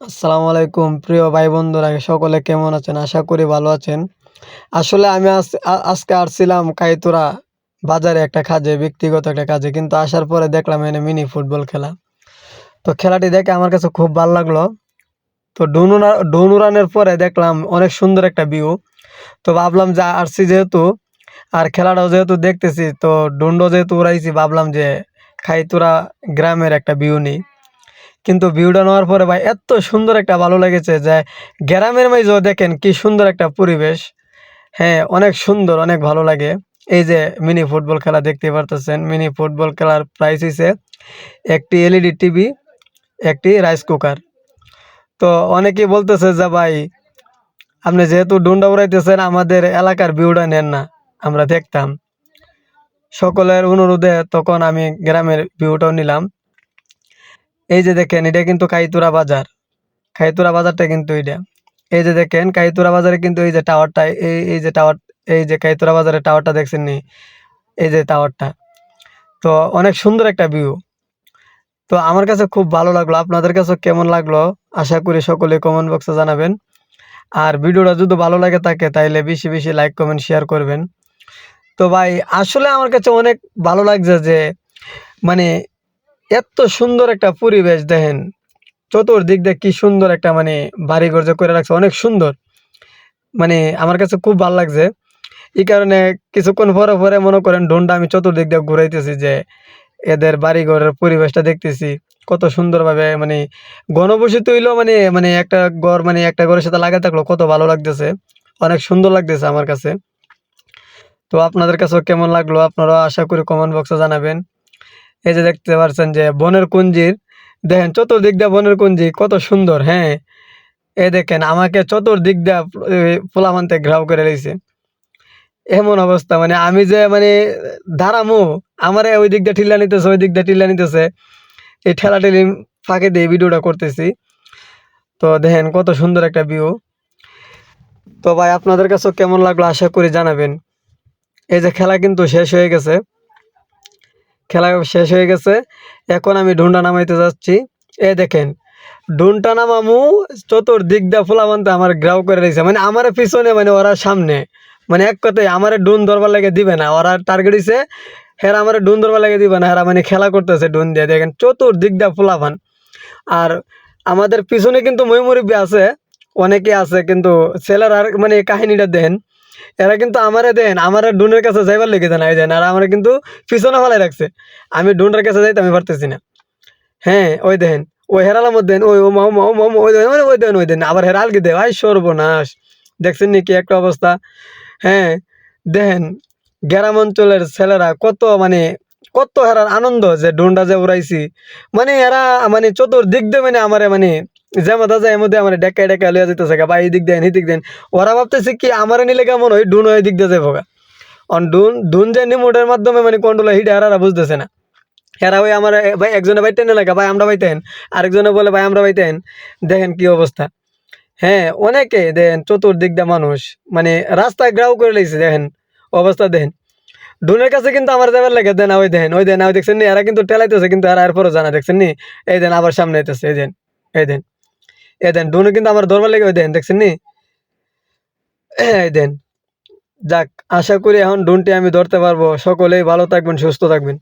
আসসালামু আলাইকুম প্রিয় ভাই বন্ধুরা সকলে কেমন আছেন? আশা করি ভালো আছেন। আসলে আমি আজকে আসছিলাম কাইতুরা বাজারে একটা কাজে, ব্যক্তিগত একটা কাজে। কিন্তু আসার পরে দেখলাম এখানে মিনি ফুটবল খেলা। তো খেলাটি দেখে আমার কাছে খুব ভাল লাগলো। তো ডুন উড়ানের পরে দেখলাম অনেক সুন্দর একটা ভিউ। তো ভাবলাম যে আসছি যেহেতু আর খেলাটাও যেহেতু দেখতেছি, তো ডুনও যেহেতু উড়াইছি ভাবলাম যে খাইতুরা গ্রামের একটা ভিউ নিই। কিন্তু ভিউটা নেওয়ার পরে ভাই এত সুন্দর একটা ভালো লেগেছে যে গ্রামের মাঝেও দেখেন কি সুন্দর একটা পরিবেশ। হ্যাঁ, অনেক সুন্দর, অনেক ভালো লাগে। এই যে মিনি ফুটবল খেলা দেখতে পারতেছেন। মিনি ফুটবল খেলার প্রাইস হইছে একটি এলইডি টিভি, একটি রাইস কুকার। তো অনেকেই বলতেছে যে ভাই আপনি যেহেতু ডুন্ডা উড়াইতেছেন আমাদের এলাকার ভিউটা নেন না, আমরা দেখতাম। সকলের অনুরোধে তখন আমি গ্রামের ভিউটাও নিলাম। এই যে দেখেন এটা কিন্তু কাইতুরা বাজার। খাইতুরা বাজারটা কিন্তু এইটা। এই যে দেখেন কাইতুরা বাজারে কিন্তু এই যে টাওয়ারটা এই যে টাওয়ার, এই যে কাইতুরা বাজারের টাওয়ারটা দেখছেন নি? এই যে টাওয়ারটা। তো অনেক সুন্দর একটা ভিউ। তো আমার কাছে খুব ভালো লাগলো। আপনাদের কাছে কেমন লাগলো? আশা করি সকলে কমেন্ট বক্সে জানাবেন। আর ভিডিওটা যদি ভালো লাগে থাকে তাইলে বেশি, বেশি লাইক, কমেন্ট, শেয়ার করবেন। তো ভাই আসলে আমার কাছে অনেক ভালো লাগছে যে মানে এত সুন্দর একটা পরিবেশ দেখেন। চতুর্দিক দিয়ে কি সুন্দর একটা বাড়িঘর যে করে রাখছে অনেক সুন্দর। আমার কাছে খুব ভাল লাগছে। এই কারণে কিছুক্ষণ পরে মনে করেন ড্রোনটা আমি চতুর্দিক দিয়ে ঘুরাইতেছি যে এদের বাড়িঘরের পরিবেশটা দেখতেছি। কত সুন্দরভাবে ঘনবসতিত হইলেও একটা ঘর একটা ঘরের সাথে লাগা থাকলেও কত ভালো লাগতেছে। অনেক সুন্দর লাগতেছে আমার কাছে। তো আপনাদের কাছেও কেমন লাগলো আপনারাও আশা করি কমেন্ট বক্সে জানাবেন। এই যে দেখতে পাচ্ছেন যে বনের কুঞ্জির দেখেন চতুর্দিক দিয়ে বনের কুঞ্জি কত সুন্দর, হ্যাঁ? এই দেখেন আমাকে চতুর্দিক দিয়ে পোলাপানতে ঘেরাও করে রইছে। এমন অবস্থা আমি যে দাঁড়ামু, আমারে ওই দিক দিয়ে ঠেলা নিতেছে, ওই দিক দিয়ে ঠেলা নিতেছে। এই ঠেলাঠেলি ফাঁকে দিয়ে ভিডিওটা করতেছি। তো দেখেন কত সুন্দর একটা ভিউ। তো ভাই আপনাদের কাছেও কেমন লাগলো আশা করি জানাবেন। এই যে খেলা কিন্তু শেষ হয়ে গেছে। খেলা শেষ হয়ে গেছে। এখন আমি ঢুন্ডা নামাইতে যাচ্ছি। এই দেখেন ডুনটা নামামু, চতুর্দিক দিয়ে পোলাপানতে আমার ঘেরাও করে রইছে। আমারে পিছনে ওরা সামনে। এক কথায় আমারে ডুন ধরবার লাগে দিবে না। ওরা টার্গেট হইছে হেরা আমারে ডুন ধরবার লাগে দিবে না। হেরা খেলা করতেছে ডুন দিয়ে। দেখেন চতুর্দিক দিয়ে পোলাপান। আর আমাদের পিছনে কিন্তু মই-মুরব্বি আছে, অনেকে আছে কিন্তু ছেলেরার কাহিনীটা দেন। এরা কিন্তু আমারে দেন, আমারে ডুনের কাছে যাইবার লেগে দেন, এই দেন। আর আমারে কিন্তু পিছনে ফেলাই রাখছে। আমি ডুনের কাছে যাইতে আমি পারতেছি না। হ্যাঁ, ওই দেখেন। ওই হেরালার মধ্যে ওই ও মা ও মা ও মা ওই দেখেন ওই দেখেন ওই দেখেন আবার হেরা আলগি দেয়। ভাই সর্বনাশ! দেখছেন নি কি একটা অবস্থা? হ্যাঁ, দেখেন গ্রাম অঞ্চলের ছেলেরা কত হেরার আনন্দ যে ড্রোনটা যে উড়াইছি। এরা চতুর্দিক দিয়ে আমারে যেমতা যায় এমতে আমারে ডেকায় ডেকায় লইয়া যাইতেছে গা। ভাই এই দিক দেন, এই দিক দেন। ওরা ভাবতেছে কি আমারে নিলে কেমন হয়, ড্রোন ওই দিক দিয়ে যাইবো গা। ড্রোন যে রিমোটের মাধ্যমে কন্ট্রোল হয়, হিডা এরা বুঝতেছে না। এরা ওই আমার ভাই একজনে বাইতেন এলাকা ভাই আমরা বাইতেন, আরেকজনে বলে ভাই আমরা বাইতেন। দেখেন কি অবস্থা। হ্যাঁ, অনেকে দেখেন চতুর্দিক দিয়ে মানুষ রাস্তায় গ্রাউ করে লাইছে। দেখেন অবস্থা দেখেন। ডুনের কাছে কিন্তু আমার যাবার লাগে দেন ওই দেখেন ওই দেন ওই দেখছেন নি এরা কিন্তু টেলাইতেছে কিন্তু এরা এরপরও জানা দেখছেন নি। এই দেন আবার সামনে আইতেছে, এই দেন এই দেন এই দেন ডুনে কিন্তু আমার ধরবার লাগে ওই দেন দেখছেন নি। এই দেন। যাক, আশা করি এখন ডুনটি আমি ধরতে পারবো। সকলেই ভালো থাকবেন, সুস্থ থাকবেন।